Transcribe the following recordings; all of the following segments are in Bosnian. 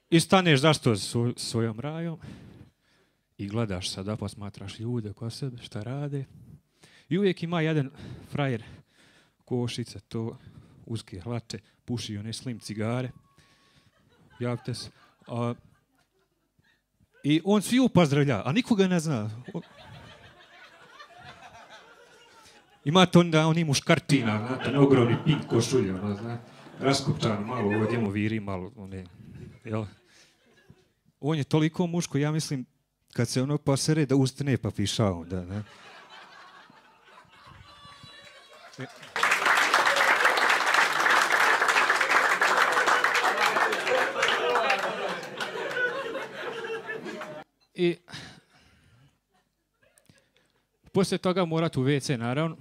I staneš zašto svojom rajom i gledaš sada, posmatraš ljude oko sebe, šta rade. I uvijek ima jedan frajer, košica, to, uske hlače, puši one slim cigare. Javite se. I on sviju pozdravlja, a nikoga ne zna. Imate onda oni muškarčina, znate, ogromni pink košulje, ono, znate, raskopčano, malo ovdje mu viri, malo, one, jel? On je toliko muško, ja mislim, kad se ono posere, da ustane pa piša onda, ne? I poslije toga morat u WC, naravno.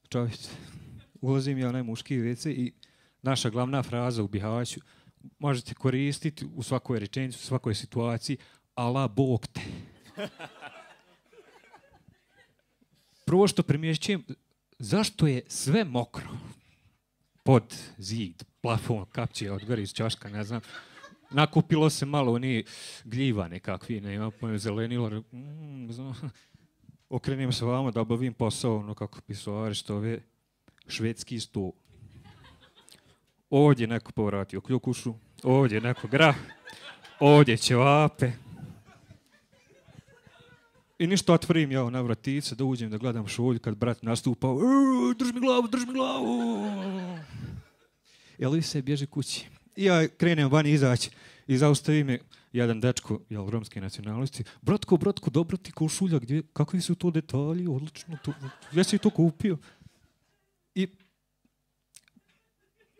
Čovječ, ulazim ja onaj muški WC i naša glavna fraza u Bihaću možete koristiti u svakoj rečenici, u svakoj situaciji, ala Bog te. Prvo što primjećujem, zašto je sve mokro? Pod zid, plafon, kapće, odgori iz čaška, ne znam. Nakupilo se malo oni gljiva nekakvi, nema pojma, zelenilo. Okrenem se vama da obavim posao, ono kako pisovari što ove švedski sto. Ovdje neko povratio kljukušu, ovdje neko grah, ovdje ćevape. I ništa otvorim ja na vratice, da uđem da gledam šolju kad brat nastupa. Drž mi glavu, drž mi glavu. Jel se bježi kući. I ja krenem van izaći i zaustavi me jedan dečko, jel, romske nacionalnosti. Bratko, dobro ti košulja, kakvi su to detalji, odlično, gdje si to kupio? I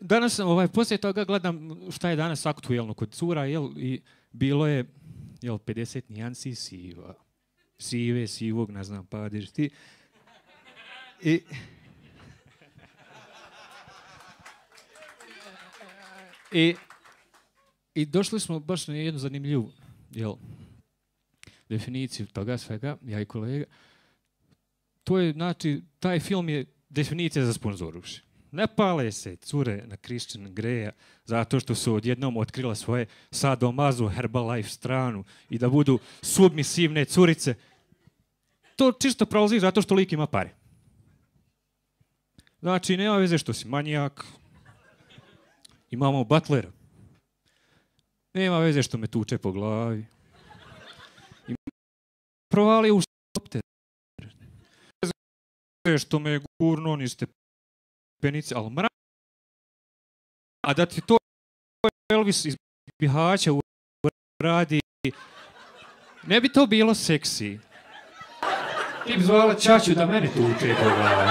danas, poslije toga gledam šta je danas aktuelno kod cura, jel, i bilo je, jel, 50 nijansi siva. Sive, sivog, ne znam, padeš ti. I došli smo baš na jednu zanimljivu, jel, definiciju toga svega, ja i kolega. To je, znači, taj film je definicija za sponzoruši. Ne pale se cure na Christian Greya zato što su odjednom otkrila svoje sadomazo Herbalife stranu i da budu submisivne curice. To čisto prolazi zato što lik ima pare. Znači, nema veze što si manijak. Imamo butlera. Nema veze što me tuče po glavi. Provalio u stopter. Nema veze što me gurno ni stepenice, ali mrak. A da ti to Elvis iz Bihaća radi, ne bi to bilo seksi. Ti bi zvala ćaću da mene tuče po glavi.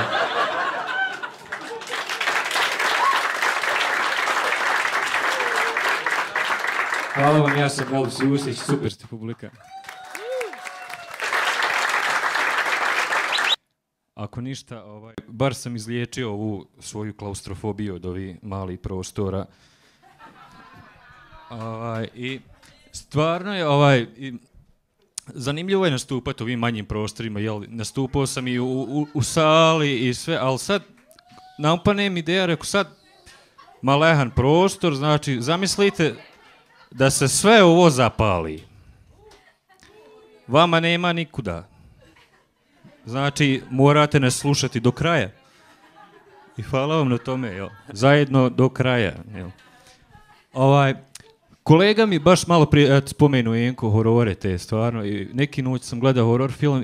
Hvala vam, ja sam Elvis Jusić, super ste publika. Ako ništa, bar sam izliječio ovu svoju klaustrofobiju od ovih malih prostora. I stvarno je zanimljivo je nastupati u ovim manjim prostorima, jel, nastupao sam i u sali i sve, ali sad naupane mi ideja, rekao sad malehan prostor, znači zamislite da se sve ovo zapali. Vama nema nikuda. Znači, morate nas slušati do kraja. I hvala vam na tome, jel. Zajedno do kraja, jel. Kolega mi baš malo prije spomenuo Enko horore te stvarno. I neki noć sam gledao horor film,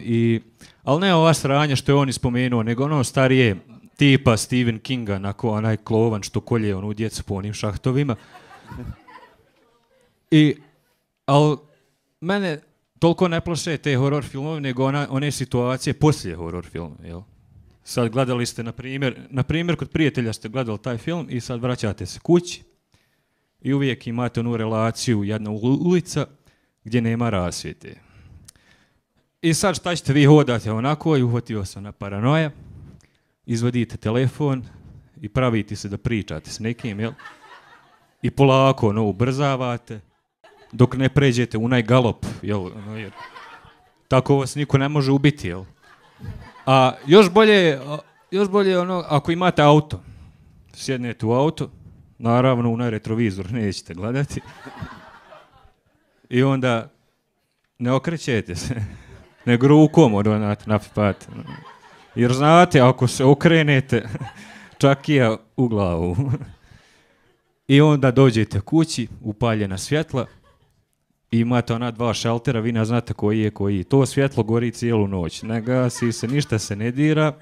ali ne ova sranja što je on ispomenuo, nego ono starije tipa Stephen Kinga, onako onaj klovan što kolje onu djecu po onim šahtovima. Ali mene toliko ne plaše te horor filmove, nego one situacije poslije horor filma, jel? Sad gledali ste, na primjer, kod prijatelja ste gledali taj film i sad vraćate se kući i uvijek imate onu relaciju, jedna ulica gdje nema rasvjete. I sad šta ćete, vi hodate onako i uhvatio sam na paranoja, izvadite telefon i pravite se da pričate s nekim, jel? I polako ono ubrzavate dok ne pređete u onaj galop, jel? Jer tako vas niko ne može ubiti, jel? A još bolje ono, ako imate auto, sjednete u auto, naravno u retrovizor nećete gledati. I onda ne okrećete se, nego rukom odonate napipate. Jer znate, ako se okrenete, čakija u glavu. I onda dođete kući, upaljena svjetla, i imate ona 2 šaltera, vi ne znate koji je koji. To svjetlo gori cijelu noć, ne gasi se, ništa se ne dira.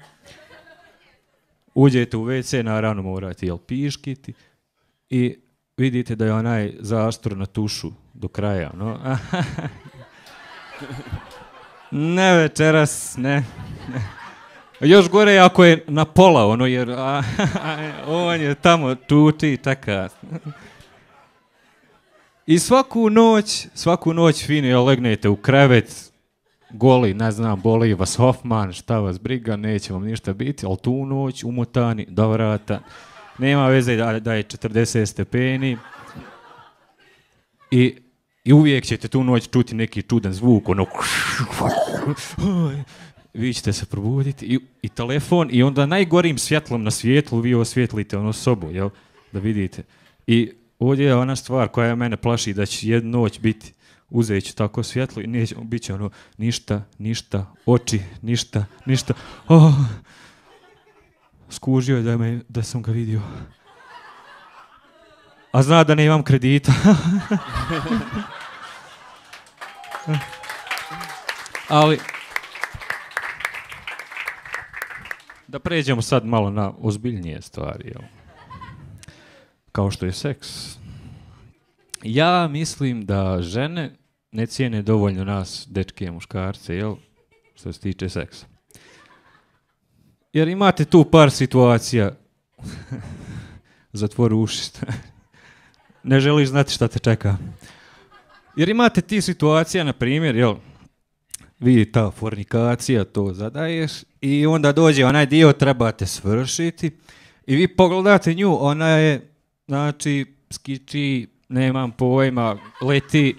Uđete u WC, naravno morate piškiti i vidite da je onaj zastor na tušu do kraja. No? Ne večeras, ne. Još gore ako je na pola, jer on je tamo tuti i čeka. I svaku noć fini legnete u krevet, goli, ne znam, boli vas Hoffman, šta vas briga, neće vam ništa biti, ali tu noć umotani do vrata, nema veze da je 40 stepeni i uvijek ćete tu noć čuti neki čudan zvuk, vi ćete se probuditi i telefon i onda najgorim svjetlom na svijetlu vi osvjetlite sobu, jel, da vidite. I ovdje je ona stvar koja mene plaši da će jednu noć biti, uzet ću tako svjetlo i bit će ništa, oči, ništa. Skužio je da sam ga vidio. A zna da ne imam kredita. Ali, da pređemo sad malo na ozbiljnije stvari, jel? Kao što je seks. Ja mislim da žene ne cijene dovoljno nas, dečke, muškarce, jel? Što se tiče seksa. Jer imate tu par situacija, zatvori uši, ne želiš znati šta te čeka. Jer imate ti situacija, na primjer, jel, vidi ta fornikacija, to zadaješ i onda dođe onaj dio, trebate svršiti i vi pogledate nju, ona je, znači, skiči, nemam pojma, leti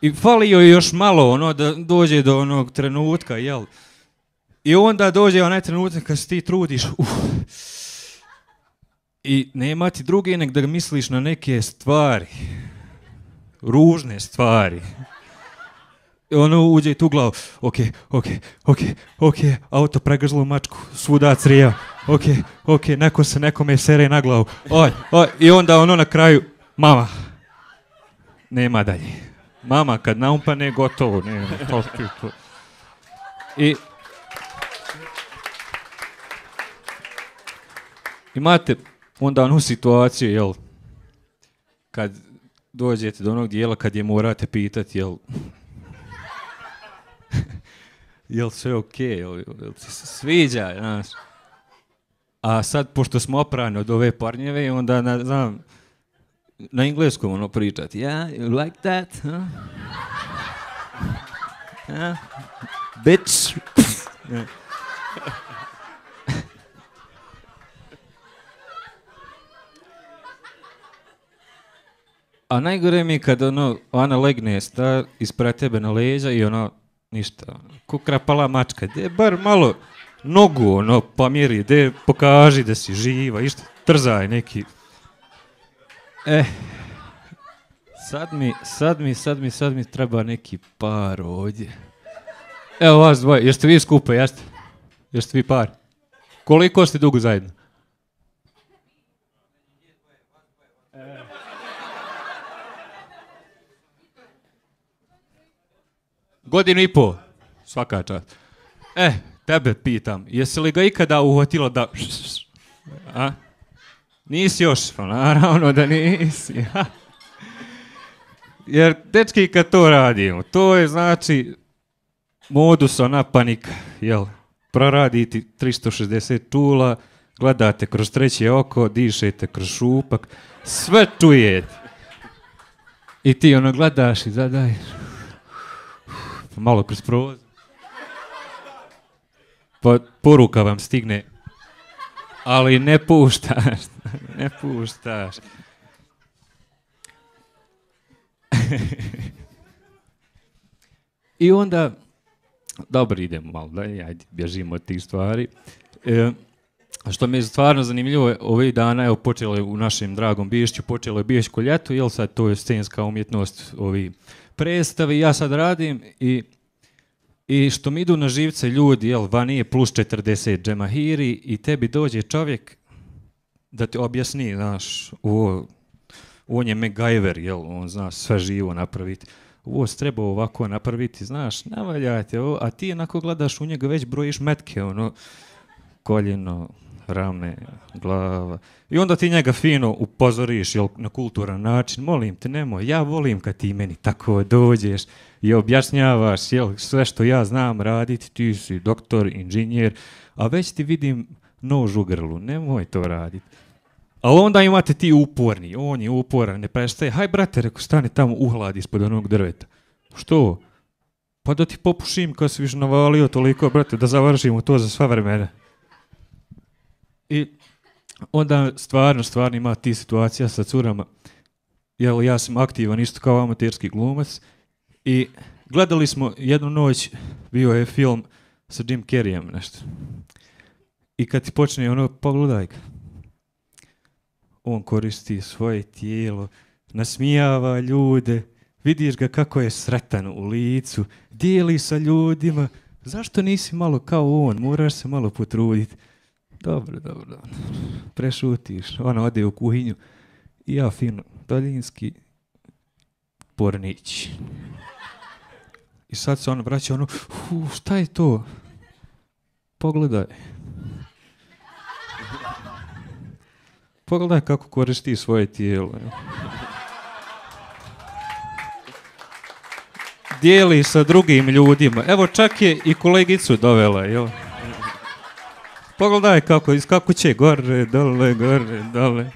i fali joj još malo, da dođe do onog trenutka, jel? I onda dođe onaj trenutak kad se ti trudiš, i nema ti druge nek da misliš na neke stvari, ružne stvari. I uđe tu glavu, ok, auto pregrzlo mačku, svuda crija, ok, neko se nekome sere na glavu, i onda na kraju, mama, nema dalje. Mama kad naumpane, gotovo, nema, to. I imate onda onu situaciju, jel, kad dođete do onog dijela kad je morate pitati, jel sve okej, jel ti se sviđa, znaš. A sad, pošto smo oprani od ove parnjeve, onda, znam, na engleskom pričati, you like that, huh? Bitch. A najgore mi je kad ona legne ispred tebe na leđa i ništa, ko krapala mačka, de bar malo nogu pomjeri, de pokaži da si živa, išta, trzaj neki. Sad mi treba neki par ovdje. Evo vas dvoje, jeste vi skupa, jeste? Jeste vi par? Koliko ste dugo zajedno? Godinu i pol, svaka čast. Tebe pitam, jesi li ga ikada uhvatila da... A? Nisi još, naravno da nisi. Jer, dečki, kad to radimo, to je znači modus panika, jel? Proraditi 360 čula, gledate kroz treće oko, dišete kroz šupak, sve čujete. I ti gledaš i zadaješ. Malo kroz prozor. Pa poruka vam stigne, ali ne puštaš. I onda, dobro, idemo malo dalje, ajde, bježimo od tih stvari. Što mi je stvarno zanimljivo, ovih dana je počelo je u našem dragom Bišću, počelo je Bišćko ljeto, jel sad to je scenska umjetnost, ovi predstavi, ja sad radim i što mi idu na živce ljudi, jel, vani je plus 40 džemahiri i tebi dođe čovjek da ti objasni, znaš, on je MacGyver, jel, on zna sve živo napraviti. Ovo se treba ovako napraviti, znaš, ne valjate ovo, a ti onako gledaš u njega, već brojiš metke, ono, koljeno, rame, glava. I onda ti njega fino upozoriš, jel, na kulturan način, molim te, nemoj, ja volim kad ti meni tako dođeš i objašnjavaš, jel, sve što ja znam raditi, ti si doktor, inženjer, a već ti vidim nož u grlu, nemoj to raditi. Ali onda imate ti uporni, on je uporan, ne prestaje. Haj brate, reko, stani tamo uhladi ispod onog drveta. Što? Pa da ti popušim kad si viš navalio toliko, brate, da završimo to za sva vremena. I onda stvarno ima ti situacija sa curama. Jel, ja sam aktivan isto kao amaterski glumac i gledali smo jednu noć, bio je film sa Jim Carreyem nešto. I kad ti počne ono, pogledaj ga. On koristi svoje tijelo, nasmijava ljude, vidiš ga kako je sretan u licu, dijeli sa ljudima. Zašto nisi malo kao on? Moraš se malo potruditi. Dobro. Prešutiš. Ona ode u kuhinju i ja fino, daljinski pornić. I sad se ona vraća ono, šta je to? Pogledaj. Pogledaj kako koristi svoje tijelo. Dijeli sa drugim ljudima. Evo čak je i kolegicu dovela. Jel? Pogledaj kako će gore, dole.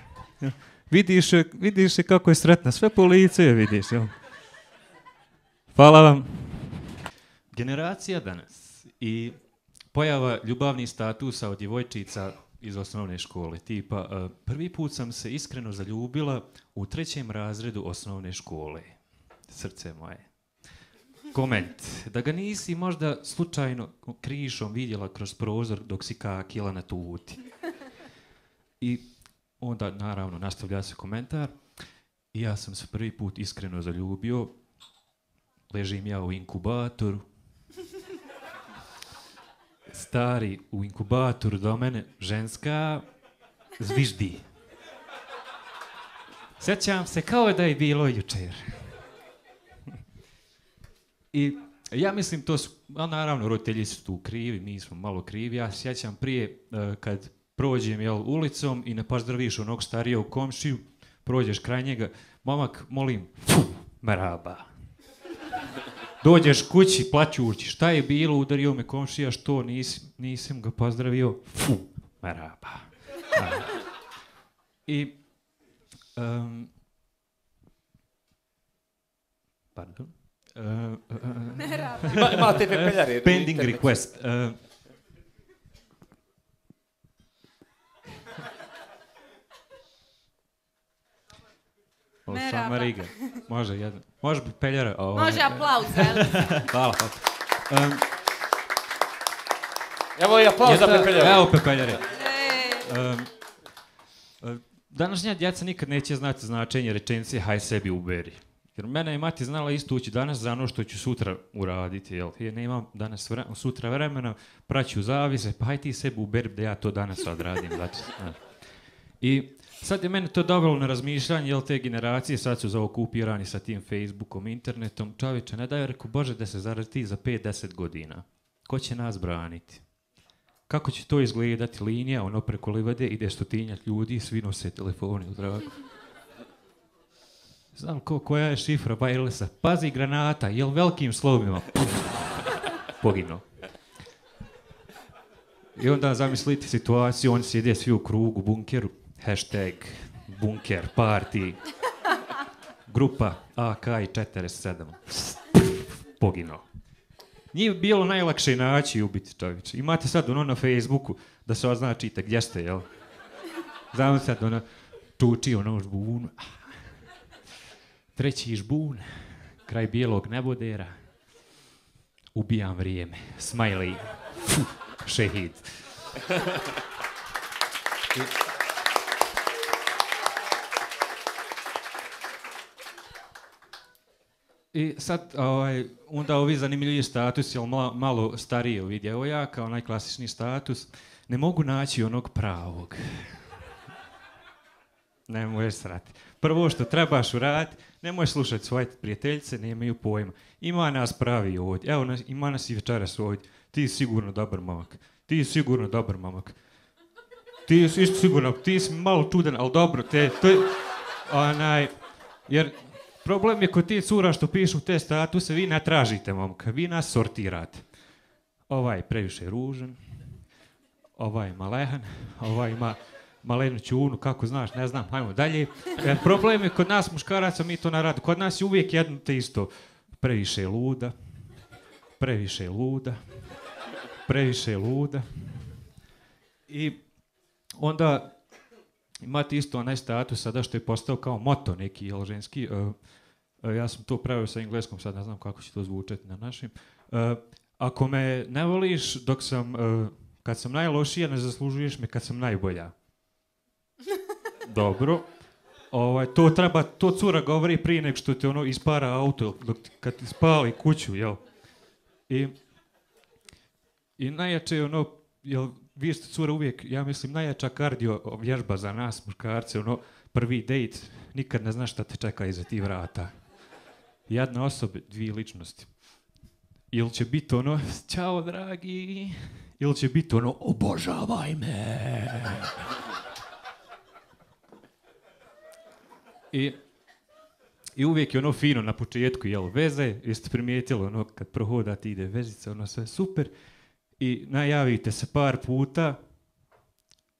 Vidiš je kako je sretna. Sve po lice je vidiš. Jel? Hvala vam. Generacija danas i pojava ljubavnih statusa od djevojčica iz osnovne škole, tipa prvi put sam se iskreno zaljubila u 3. razredu osnovne škole. Srce moje. Koment. Da ga nisi možda slučajno krišom vidjela kroz prozor dok si kakila na tuti. I onda naravno nastavlja se komentar. I ja sam se prvi put iskreno zaljubio. Ležim ja u inkubatoru. Stari u inkubatoru do mene, ženska zviždi. Sjećam se kao da je bilo jučer. I ja mislim to su, a naravno roditelji su tu krivi, mi smo malo krivi. Ja sjećam prije kad prođem ulicom i ne pozdraviš onog starijog komšiju, prođeš kraj njega, momak, molim, meraba. Dođeš kući plaćući, šta je bilo, udario me komšija, što nisam ga pozdravio, meraba. I, pardon. Imate pepeljare. Pending request. Sama Riga. Može jedan. Može pepeljara. Može aplauz. Hvala. Evo i aplauz za pepeljare. Evo pepeljare. Današnja djeca nikad neće znati značenje rečenice haj sebi uberi. Jer mene je mati znala isto ući danas za ono što ću sutra uraditi. Jel? Ja nemam danas sutra vremena, praću zavise, pa haj ti sebi uberi da ja to danas odradim. I sad je mene to dovelo na razmišljanje, jel, te generacije sad su zaokupirani sa tim Facebookom, internetom. Čovječe, ne daj, reku, Bože, da se zaradi za 5-10 godina. Ko će nas braniti? Kako će to izgledati? Linija, ono preko livade, ide 100 ljudi, svi nose telefoni u zraku. Znam koja je šifra wirelessa. Pazi, granata, jel velikim slovima? Poginuo. I onda zamislite situaciju, oni sjede svi u krugu, bunkeru, hashtag, bunker, party, grupa AK i 47. Poginuo. Nije bilo najlakše naći i ubiti čovječe. Imate sad ono na Facebooku da se označite gdje ste, jel? Znam sad ono, čuči ono žbun. 3. žbun, kraj bijelog nebodera. Ubijam vrijeme. Smiley. Šehid. I sad, onda ovi zanimljivi status, jel malo stariji ovi djevojaka, onaj klasični status, ne mogu naći onog pravog. Nemoj srati. Prvo što trebaš uraditi, nemoj slušati svoje prijateljice, nemaju pojma. Ima nas pravi ovdje, evo ima nas i večeras ovdje. Ti si sigurno dobar momak. Ti si sigurno dobar momak. Ti si isto sigurno, ti si malo čudan, ali dobro, jer problem je kod ti cura što pišu te statuse, vi ne tražite momka, vi nas sortirate. Ovaj je previše ružan, ovaj je malehan, ovaj ima malenu čunu, kako znaš, ne znam, hajmo dalje. Problem je kod nas muškaraca, mi to ne radimo. Kod nas je uvijek jedno te isto. Previše luda, previše luda, previše luda. I onda imate isto onaj status sada što je postao kao moto neki, jel, ženski. Ja sam to pravio sa engleskom, sad ne znam kako će to zvučati na našim. Ako me ne voliš kad sam najlošija, ne zaslužuješ me kad sam najbolja. Dobro. To cura govori prije nego što te ono ispara auto, kad ti spali kuću, jel? I najjače je ono, jel, vi ste cura uvijek, ja mislim, najjača kardio vježba za nas, muškarce, ono, prvi dejt, nikad ne znaš šta te čeka iza tih vrata. Jedna osoba, dvije ličnosti. Ili će biti ono, ćao dragi, ili će biti ono, obožavaj me. I uvijek je ono fino na početku, jel, veze, jeste primijetili, ono, kad prohodate ide vezica, ono sve super, i najavite se par puta,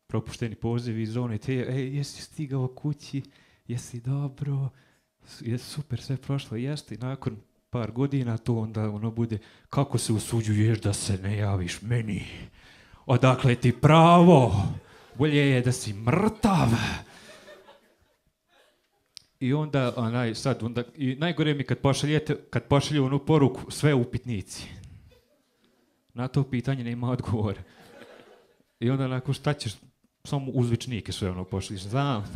propušteni pozivi iz zone, jesi stigao kući, jesi dobro, jesi super, sve prošlo, jeste, i nakon par godina to onda ono bude, kako se usuđuješ da se ne javiš meni, odakle ti pravo, bolje je da si mrtav. I onda, i najgore mi kad pošalju onu poruku, sve upitnici. Na to pitanje nema odgovora. I onda nakon šta ćeš, samo uzvičnike sve ono pošliš, znam.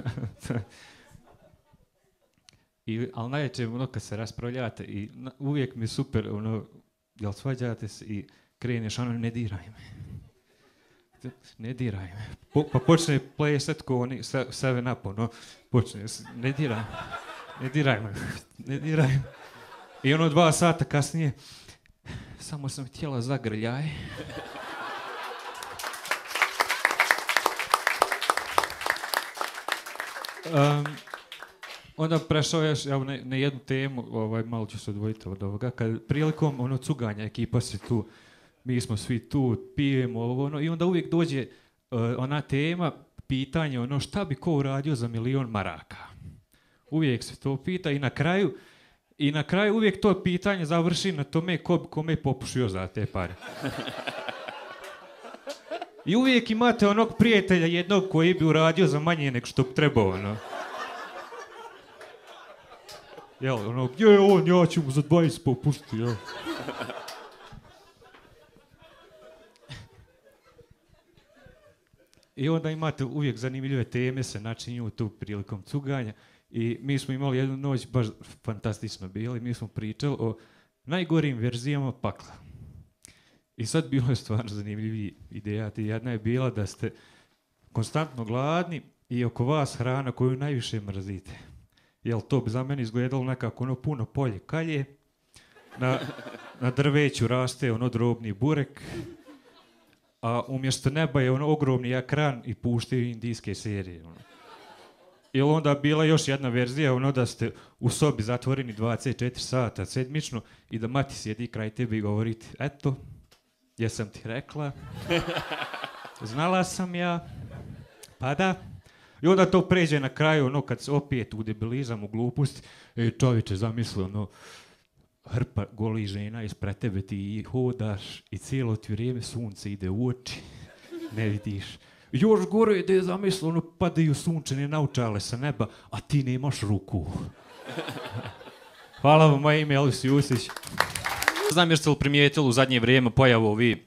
Ali najveće ono kad se raspravljate i uvijek mi je super, ono, jel svađate se i kreneš, ono, ne diraj me. Ne diraj me. Pa počne plesat ko oni, Seven Up, ono, počne, ne diraj me. I ono 2 sata kasnije, samo sam htjela zagrljaj. Onda prešao još na jednu temu, malo ću se odvojiti od ovoga, prilikom ono cuganja, ekipa se tu, mi smo svi tu, pijemo ovo, i onda uvijek dođe ona tema, pitanje, ono, šta bi ko uradio za 1.000.000 maraka. Uvijek se to pita i na kraju uvijek to pitanje završi na tome kome je popušio za te pare. I uvijek imate onog prijatelja jednog koji bi uradio za manje nego što bi trebao, ono. Jel, ono, gdje je on, ja ću mu za 20 popustiti, jel. I onda imate uvijek zanimljive teme se načinju tu prilikom cuganja. I mi smo imali jednu noć, baš fantastično bili, mi smo pričali o najgorim verzijama pakla. I sad bilo je stvarno zanimljivih ideja. Jedna je bila da ste konstantno gladni i oko vas hrana koju najviše mrzite. Jel, to bi za mene izgledalo nekako ono puno polje kalje, na drveću raste ono drobni burek, a umjesto neba je ono ogromni ekran i puštaju indijske serije. Ono. Ili onda bila još jedna verzija, ono da ste u sobi zatvoreni 24 sata sedmično i da mati sjedi kraj tebe i govoriti, eto, jesam ti rekla, znala sam ja, pa da. I onda to pređe na kraju, ono, kad se opet u debilizam, u glupost, čovječe zamisli, ono, hrpa golih žena ispred tebe, ti hodaš i cijelo ti vrijeme sunce ide u oči, ne vidiš. Još gore je da je zamisli, ono, padaju sunčane naučale sa neba, a ti nemaš ruku. Hvala vam, moje ime je Elvis Jusić. Znam jer ste li primijetili u zadnje vrijeme pojavu ovi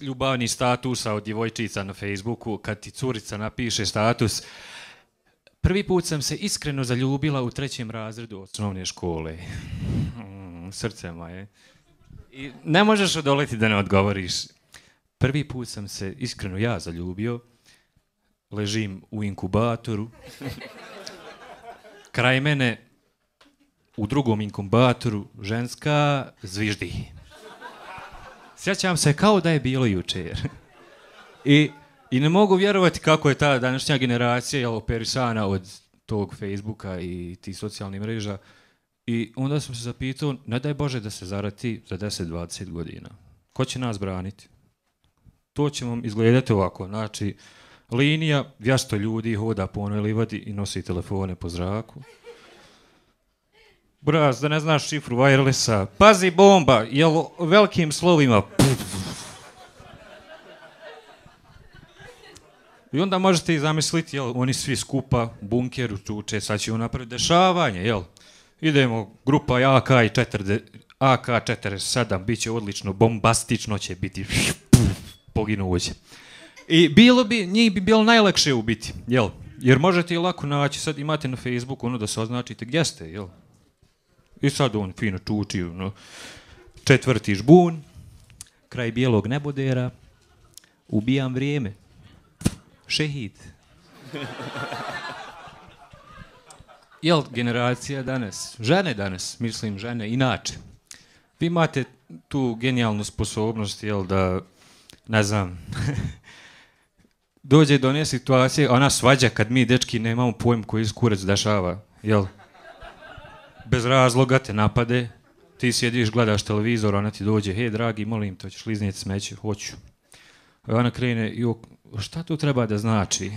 ljubavnih statusa od djevojčica na Facebooku, kad ti curica napiše status, prvi put sam se iskreno zaljubila u 3. razredu osnovne škole. Srce moje. I ne možeš odoliti da ne odgovoriš. Prvi put sam se iskreno ja zaljubio, ležim u inkubatoru, kraj mene u drugom inkubatoru ženska zviždi. Sjećam se kao da je bilo jučer. I ne mogu vjerovati kako je ta današnja generacija operisana od tog Facebooka i tih socijalnih mreža. I onda sam se zapitao, ne daj Bože da se zarati za 10-20 godina. Ko će nas braniti? To će vam izgledati ovako. Znači, linija, 200 ljudi hoda po onoj livadi i nosi telefone po zraku. Braz, da ne znaš šifru wirelessa. Pazi bomba, jel velikim slovima. I onda možete i zamisliti, jel, oni svi skupa, bunkeru, čuče, sad ćemo napraviti dešavanje, jel? Idemo, grupa AK-47, bit će odlično, bombastično će biti, poginuće. I njih bi bilo najlakše ubiti, jel? Jer možete i lako naći, sad imate na Facebooku ono da se označite gdje ste, jel? I sad on fino čuči, no, 4. žbun, kraj bijelog nebodera, ubijam vrijeme, šehid. Jel, generacija danas, žene inače, vi imate tu genijalnu sposobnost, jel, da, ne znam, dođe do one situacije, ona svađa kad mi dečki nemamo pojma koji se kurac dešava, jel? Bez razloga te napade, ti sjediš, gledaš televizor, ona ti dođe, hej dragi, molim te, hoćeš li iznijeti smeće? Hoću. A ona krene, šta tu treba da znači?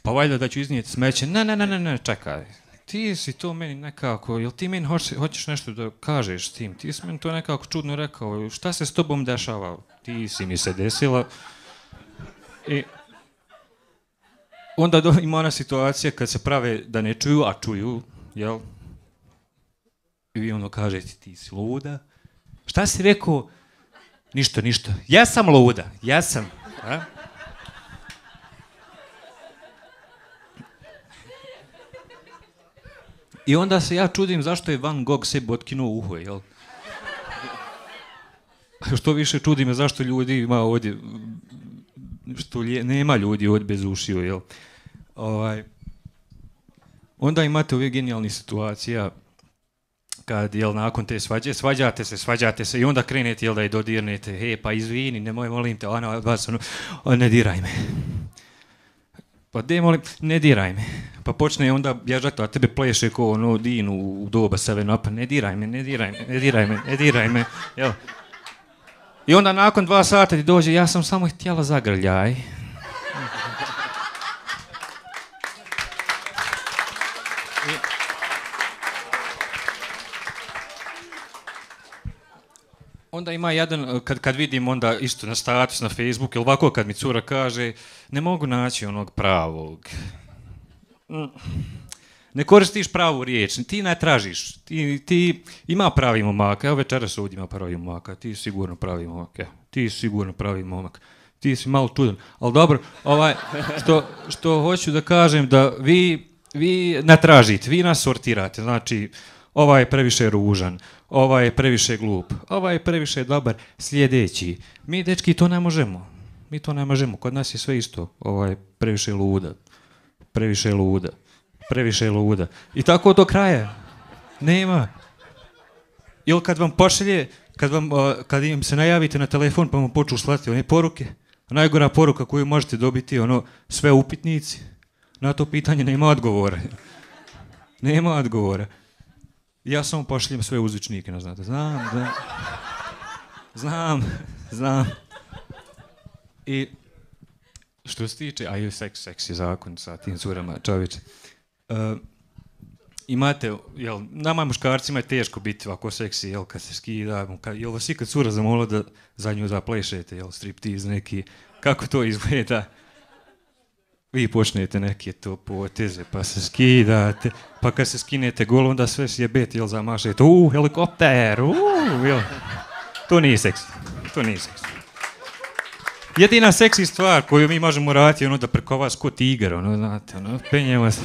Pa valjda da ću iznijeti smeće, ne, čekaj. Ti si to meni nekako, jel ti meni hoćeš nešto da kažeš s tim? Ti si meni to nekako čudno rekao, šta se s tobom dešava? Ti si mi se desila. I onda ima ona situacija kad se prave da ne čuju, a čuju, jel? I vi ono kažete, ti si luda. Šta si rekao? Ništa. Ja sam luda, ja sam. A? I onda se ja čudim zašto je Van Gogh sebi otkinuo uho, jel? Što više čudi me zašto ljudi ima ovdje, što nema ljudi ovdje bez ušiju, jel? Onda imate ove genijalne situacija kad, jel, nakon te svađe, svađate se i onda krenete, jel, da je dodirnete, hej, pa izvini, nemoj, molim te, ona od vas, ne diraj me. Pa molim, ne diraj me. Pa počne onda bježati, a tebe pleše ko ono Dinu u doba 7-Upa, ne diraj me, jel? I onda nakon 2 sata ti dođe, ja sam samo htjela zagrljaj. Onda ima jedan, kad vidim onda isto na status na Facebooku, ili ovako kad mi cura kaže, ne mogu naći onog pravog. Ne koristiš pravu riječ, ti ne tražiš, ti ima pravi momak, evo večeras ovdje ima pravi momaka, ti si sigurno pravi momak, ti si malo čudan, ali dobro, što hoću da kažem da vi ne tražite, vi nas sortirate, znači ovaj je previše ružan, ovaj je previše glup, ovaj je previše dobar, sljedeći, mi dečki to ne možemo, kod nas je sve isto, ovaj je previše luda. I tako do kraja. Nema. Ili kad vam pošalje, kad im se najavite na telefon pa vam počnu slati one poruke, najgora poruka koju možete dobiti je sve upitnici. Na to pitanje nema odgovora. Ja samo pošaljem sve uzvičnike, ne znate. Znam. I što se tiče, seks je zakon sa tim curama, čovječe. Imate, jel, nama muškarcima je teško biti ovako seksi, jel, kad se skida, jel vas ikad cura zamola da za nju zaplešete, jel, striptiz neki, kako to izgleda? Vi počnete neke to poteze, pa se skidate, pa kad se skinete gol, onda sve sjebete, jel, zamašete, helikopter, jel. To nije seksi. To nije seksi. Jedina seksi stvar koju mi možemo raditi je ono da preko vas ko tigar, ono, znate, ono, penjemo se.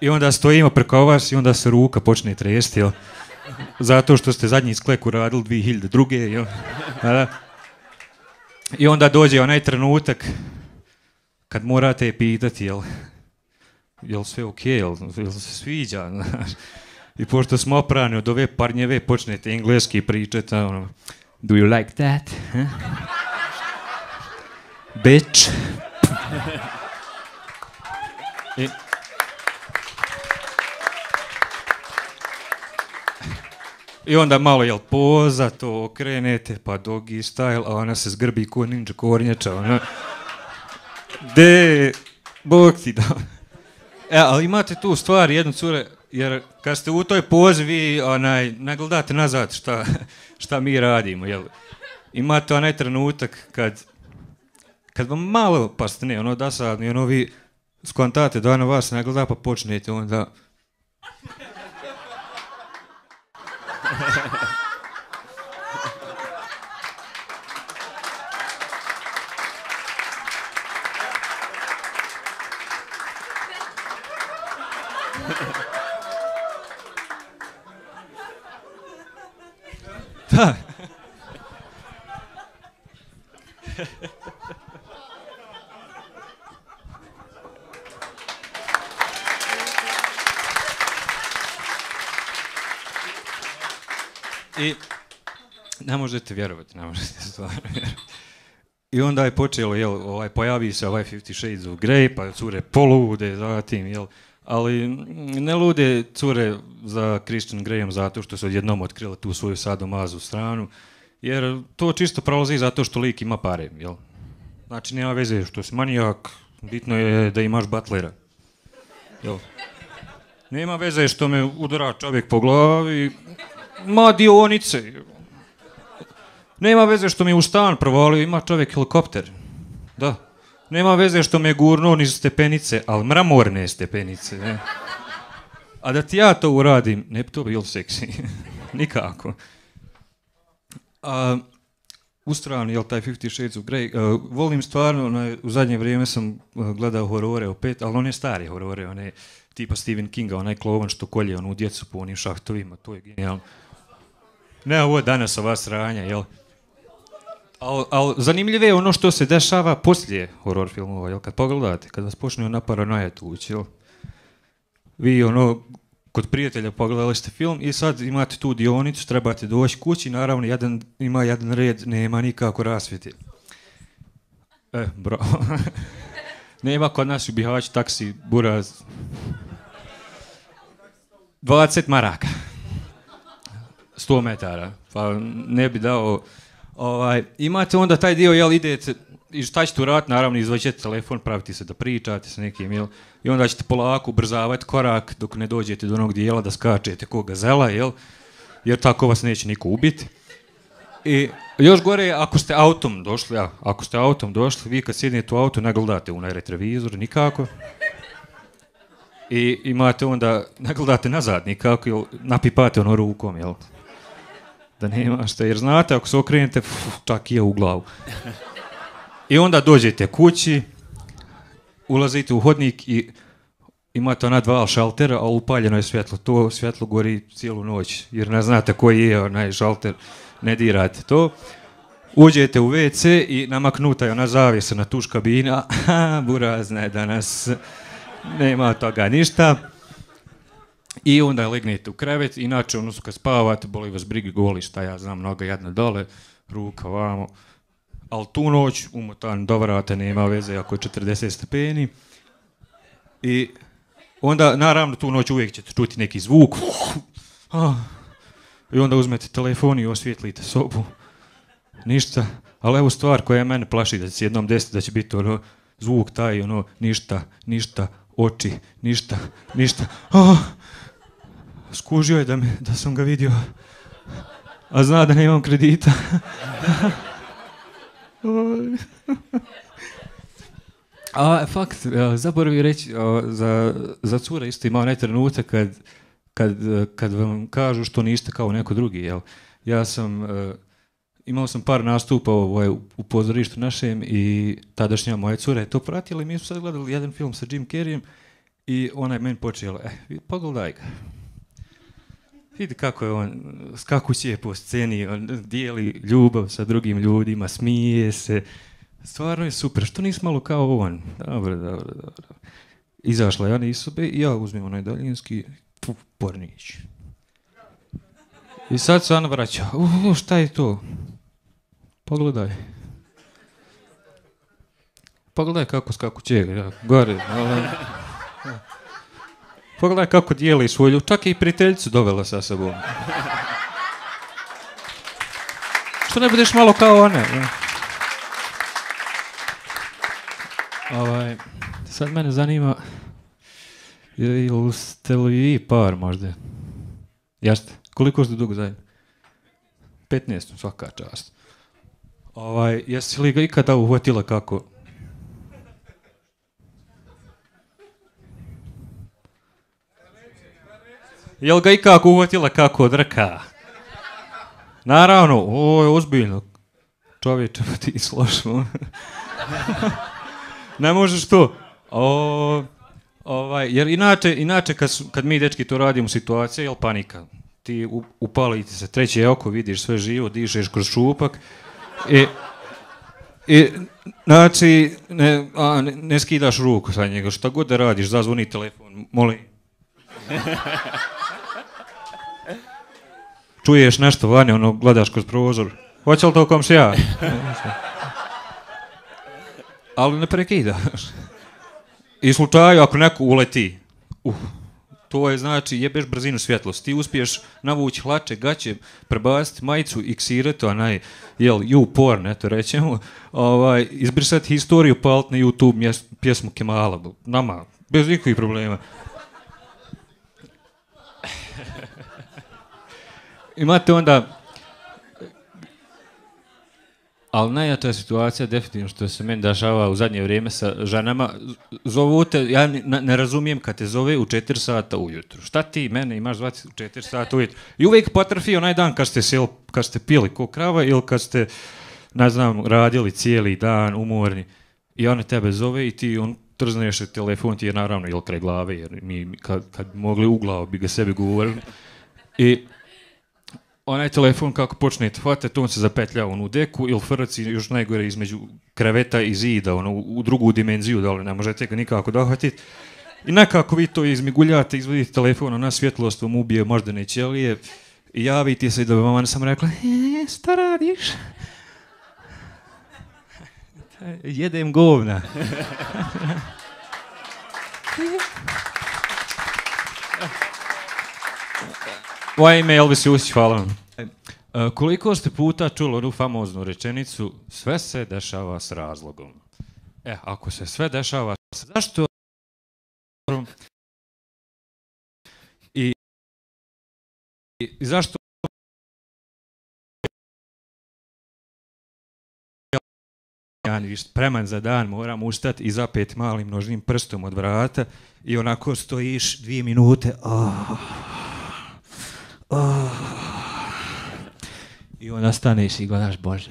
I onda stojimo preko vas i onda se ruka počne tresti, jel? Zato što ste zadnji sklek uradili 2002. Jel? Da. I onda dođe onaj trenutak kad morate je pitati, jel sve okej, jel se sviđa, znaš? I pošto smo oprani od ove parnjeve, počnete engleski pričati, ono, do you like that? Huh? Bitch. I onda malo, jel, poza, to okrenete, pa doggy style, a ona se zgrbi ko ninja kornjača, ona. Bog ti da. Ali imate tu stvar, jednu cure, jer kad ste u toj pozi, vi ne gledate nazad šta mi radimo, jel. Imate onaj trenutak kad vam malo, pa ste ne, ono dosadni, ono vi skontate da na vas ne gleda, pa počnete onda... Da. I ne možete vjerovati, ne možete stvarno vjerovati. I onda je počelo, jel, pojavi se ovaj 50 Shades of Grey, pa cure polude zatim, jel, ali ne lude cure za Christian Greyom zato što su odjednom otkrili tu svoju sadomazu stranu, jer to čisto prolazi zato što lik ima pare, jel. Znači nema veze što si manijak, bitno je da imaš butlera, jel. Nema veze što me udara čovjek po glavi, ma dionice. Nema veze što mi u stan provalio, ima čovjek helikopter. Da. Nema veze što me gurnuo niz stepenice, ali mramorne stepenice. Ne? A da ti ja to uradim, ne bi to bilo seksi. Nikako. U strani, jel, taj 50 Shades of Grey, volim stvarno, u zadnje vrijeme sam gledao horore opet, ali one stare horore, one tipa Stephen Kinga, onaj klovan što kolje onu djecu po onim šahtovima, to je genijalno. Ne ovo danas ova sranja, jel? Ali zanimljivo je ono što se dešava poslije horor filmova, jel? Kad pogledate, kad vas počne ona paranoja tući, jel? Vi ono, kod prijatelja pogledali ste film i sad imate tu dionicu, trebate doći kući, naravno ima jedan red, nema nikako rasvjeti. Bravo. Nema kod nas u Bihaću taksi, buraz. 20 maraka. 100 metara, pa ne bi dao, imate onda taj dio, jel, idete, i šta ćete uraditi, naravno, izvaćete telefon, pravite se da pričate sa nekim, jel, i onda ćete polako ubrzavati korak dok ne dođete do onog dijela da skačete ko gazela, jel, jer tako vas neće niko ubiti. I još gore, ako ste autom došli, vi kad sjednete u auto, ne gledate u retrevizor, nikako. I imate onda, ne gledate nazad nikako, jel, napipate ono rukom, jel. Da nema šta, jer znate, ako se okrenete, čak je u glavu. I onda dođete kući, ulazite u hodnik i imate ona dva šaltera, a upaljeno je svjetlo. To svjetlo gori cijelu noć, jer ne znate koji je onaj šalter, ne dirate to. Uđete u WC i namaknuta je ona zavjesa na tuš kabina, burazna je danas, nema toga ništa. I onda legnete u krevet, inače ono kad spavate, boli vas brige goli, šta ja znam, noga jedna dole, ruka vamo. Ali tu noć umotan do vrata, nema veze ako je 40 stepeni. I onda, naravno, tu noć uvijek ćete čuti neki zvuk. I onda uzmete telefon i osvijetlite sobu. Ništa. Ali evo stvar koja mene plaši da će se jednom desiti, da će biti ono zvuk taj, ono ništa, oči, ništa. Skužio je da sam ga vidio, a zna da nemam kredita. Fakt, zaboravim reći, za cure isto ima onaj trenutak kad vam kažu što niste kao neko drugi, jel? Ja sam imao sam par nastupa u pozorištu našem i tadašnja moja cura je to pratila i mi smo sad gledali jedan film sa Jim Carreyem i ona je meni počela, pogledaj ga. Vidi kako je on, skakuće po sceni, on dijeli ljubav sa drugim ljudima, smije se. Stvarno je super, što nisi malo kao on? Dobro. Izašla je Ana iz sobe i ja uzmem onaj daljinski, pornić. I sad se Ana vraća, šta je to? Pogledaj. Pogledaj kako skakuće, gore. Pogledaj kako dijeli svoj ljubav, čak i prijateljicu dovela sa sobom. Što ne budeš malo kao one? Sad mene zanima, ste li vi par možda? Jeste? Koliko ste dugo zajedno? 15, svaka čast. Jesi li ga ikada uhvatila kako? Jel ga ikako uhvatila kako drka? Naravno, ovo je ozbiljno. Čovječe, pa ti slošno. Ne možeš to. Jer inače kad mi dečki to radimo u situaciji, jel panika? Ti upali ti se treće oko, vidiš sve živo, dišeš kroz šupak. Znači, ne skidaš ruku sa njega, šta god da radiš, zazvoni telefon, molim. Čuješ nešto vanje, gledaš kroz prozor. Hoće li to komšija? Ali ne prekidaš. I u slučaju ako neko uleti, to je znači jebeš brzinu svjetlosti. Ti uspiješ navući hlače, gaće, prebaciti majicu, iksirati onaj, porn, eto rećemo, izbrisati historiju, paliti na YouTube pjesmu Kemala. Nama, bez nikakvih problema. Imate onda, ali najjača situacija definitivno što se meni dešava u zadnje vrijeme sa ženama, zovu te, ja ne razumijem kad te zove u 4 sata ujutru. Šta ti mene imaš zvati u 4 sata ujutru? I uvijek potrfi onaj dan kad ste pili ko krava ili kad ste, ne znam, radili cijeli dan umorni i ona tebe zove i ti trzneš telefon ti je naravno ili kraj glave jer mi kad mogli u glavu bi ga sebi govorili i onaj telefon kako počne hvatati, on se zapetlja u deku ili frci još najgore između kreveta i zida, u drugu dimenziju, da li ne možete ga nikako dohvatiti. I nekako vi to izmiguljate, izvodite telefon, na svjetlost vam ubije moždane ćelije i javite se da vam sam rekla, šta radiš? Jedem govna. Moje ime je Elvis Jusić, hvala vam. Koliko ste puta čuli onu famoznu rečenicu, sve se dešava s razlogom. Ako se sve dešava, zašto? I zašto? Ja spreman za dan, moram ustati i zapeti malim nožnim prstom od vrata i onako stojiš 2 minute. I onda staneš i gledaš, Bože,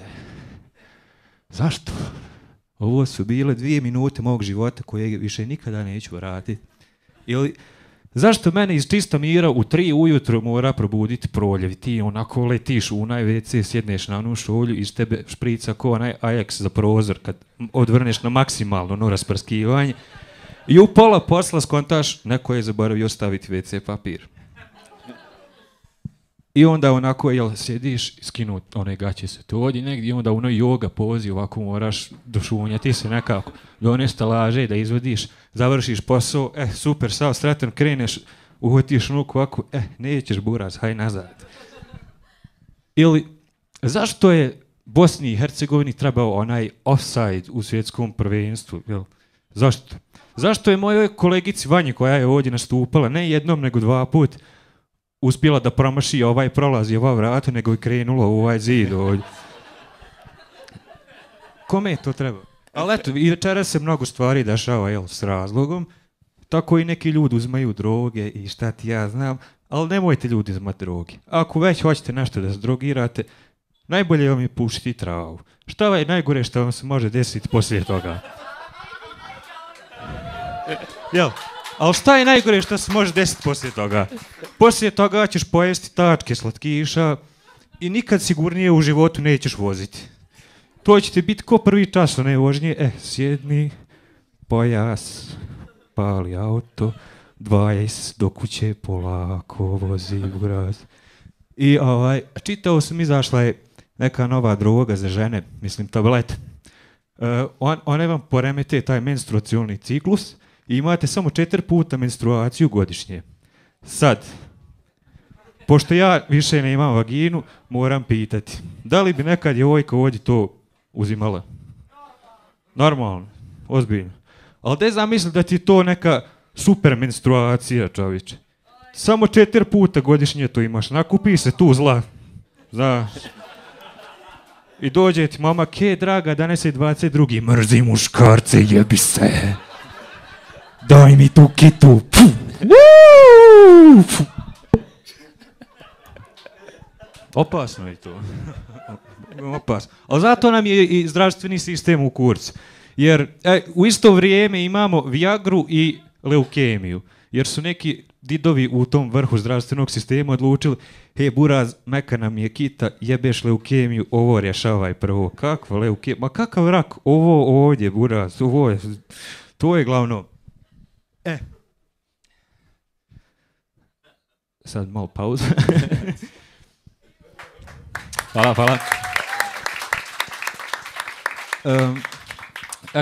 zašto? Ovo su bile 2 minute mog života koje više nikada neću vratiti. Ili, zašto mene iz čista mira u 3 ujutro mora probuditi proljev? Ti onako letiš u onaj WC, sjedneš na onu šolju, iz tebe šprica ko onaj Ajax za prozor kad odvrneš na maksimalno rasprskivanje. I u pola posla skontaš, neko je zaboravio staviti WC papir. I onda onako, sjediš, skinut one gaće se to ovdje negdje, i onda u onoj yoga pozi ovako moraš došunjati se nekako, do one stalaže da izvodiš, završiš posao, super, sav sretan, kreneš, uhvatiš ruku ovako, nećeš buraz, haj nazad. Ili, zašto je Bosni i Hercegovini trebao onaj offside u svjetskom prvenstvu? Zašto? Zašto je mojoj kolegici Vanji koja je ovdje nastupala, ne jednom nego 2 puta, uspjela da promaši prolazi ova vrata, nego je krenula u ovaj zid ovdje. Kome je to treba? Ali eto, i večera se mnogo stvari dešava, s razlogom. Tako i neki ljudi uzmaju droge i šta ti ja znam, ali nemojte ljudi uzmati droge. Ako već hoćete nešto da se drogirate, najbolje vam je pušiti travu. Šta je najgore što vam se može desiti poslije toga? Jel? Ali šta je najgore što se može desiti poslije toga? Poslije toga ćeš pojesti tačke slatkiša i nikad sigurnije u životu nećeš voziti. To će ti biti ko prvi čas one vožnje. Sjedni, pojas, pali auto, 20 do kuće, polako vozi buraz. I čitao sam, izašla je neka nova droga za žene, mislim tablet. One vam poremete taj menstruacioni ciklus i imate samo 4 puta menstruaciju godišnje. Sad, pošto ja više ne imam vaginu, moram pitati, da li bi neka djevojka ovdje to uzimala? Normalno, ozbiljno. Ali da zamisli da ti je to neka super menstruacija, čovječe. Samo 4 puta godišnje to imaš, nakupi se tu zla. Znaš. I dođe ti mama, draga, danas je 22. Mrzi muškarce, jebi se. Daj mi tu kitu. Opasno je to. Opasno. Ali zato nam je i zdravstveni sistem u kurcu. Jer u isto vrijeme imamo Viagru i leukemiju. Jer su neki didovi u tom vrhu zdravstvenog sistema odlučili, buraz, meka nam je kita, jebeš leukemiju, ovo rješavaj prvo. Kakva leukemija? Ma kakav rak? Ovo ovdje, buraz, ovo je, to je glavno. Sad malo pauza. Hvala.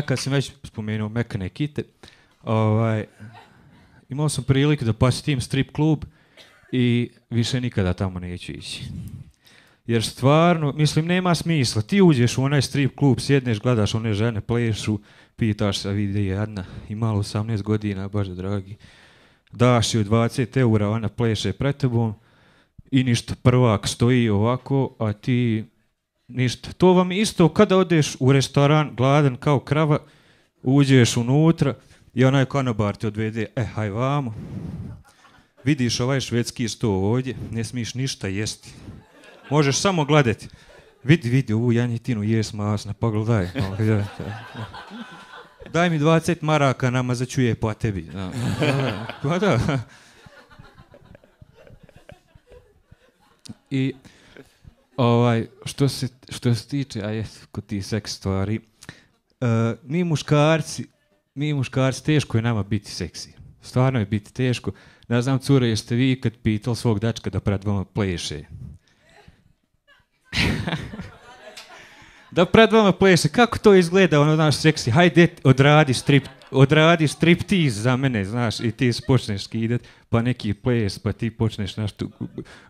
Kad sam već spomenuo mekane kite, imao sam priliku da posjetim strip klub i više nikada tamo neću ići. Jer stvarno, mislim, nema smisla. Ti uđeš u onaj strip klub, sjedneš, gledaš one žene, plešu, pitaš se, vidi jedna, imala 18 godina, Bože dragi. Daš joj 20 eura, ona pleše pred tebom i ništa, prvak stoji ovako, a ti ništa. To vam isto kada odeš u restoran, gladan kao krava, uđeš unutra i onaj konobar te odvede, haj vamo. Vidiš ovaj švedski sto ovdje, ne smiješ ništa jesti. Možeš samo gledati. Vidi ovu janjetinu, jes masna, pogledaj. Daj mi 20 maraka, nama začuje po tebi. Pa da. I što se tiče, kod tih seks stvari, mi muškarci, teško je nama biti seksi. Stvarno je biti teško. Ne znam, cure, jeste vi ikad pitali svog dečka da pred vama pleše? Da pred vama pleše, kako to izgleda, ono, znaš, seksi, hajde, odradi striptiz za mene, znaš, i ti počneš skidat, pa neki ples, pa ti počneš nešto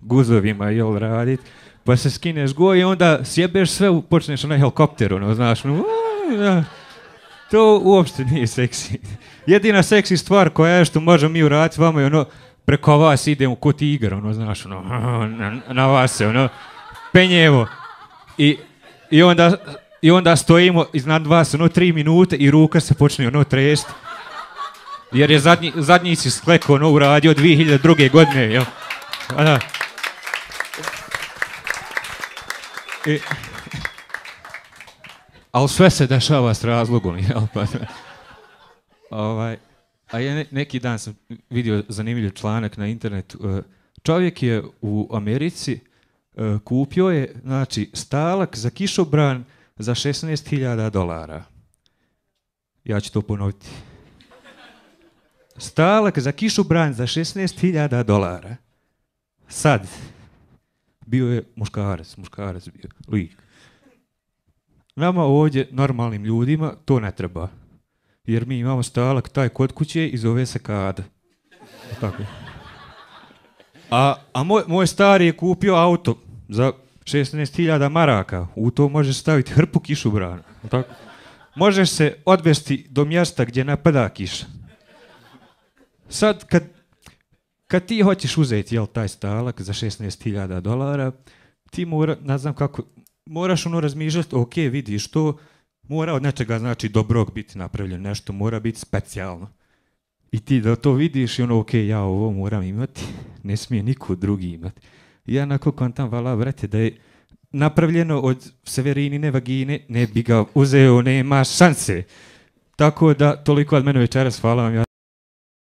guzovima, jel, radit, pa se skineš go i onda sjebeš sve, počneš na helikopteru, ono, znaš, to uopšte nije seksi. Jedina seksi stvar koja je što možemo mi uraditi vama je ono, preko vas idemo ko tigar, ono, znaš, ono, na vas se, ono, penjevo. I onda stojimo iznad vas, ono, 3 minute i ruka se počne, ono, tresti. Jer je zadnji si skleko, ono, uradio 2002. godine, jel? Ana. Ali sve se dešava s razlogom, jel? A ja neki dan sam vidio zanimljiv članak na internetu. Čovjek je u Americi kupio je, znači, stalak za kišobran za $16,000. Ja ću to ponoviti. Stalak za kišobran za $16,000. Sad, bio je muškarac bio, lik. Nama ovdje, normalnim ljudima, to ne treba. Jer mi imamo stalak taj kod kuće i zove se Kada. Tako. A moj stari je kupio auto za 16.000 maraka. U to možeš staviti hrpu kišobrana. Tako. Možeš se odvesti do mjesta gdje napada kiša. Sad, kad ti hoćeš uzeti, jel, taj stalak za $16,000, ti ne znam kako, moraš ono razmišljati, ok, vidiš to, mora od nečega, znači, dobrog biti napravljeno, nešto mora biti specijalno. I ti da to vidiš i ono, ok, ja ovo moram imati, ne smije niko drugi imati. I ja onako kontam, vala, brate, da je napravljeno od Severinine vagine, ne bi ga uzeo, nema šanse. Tako da, toliko od mene večeras, hvala vam.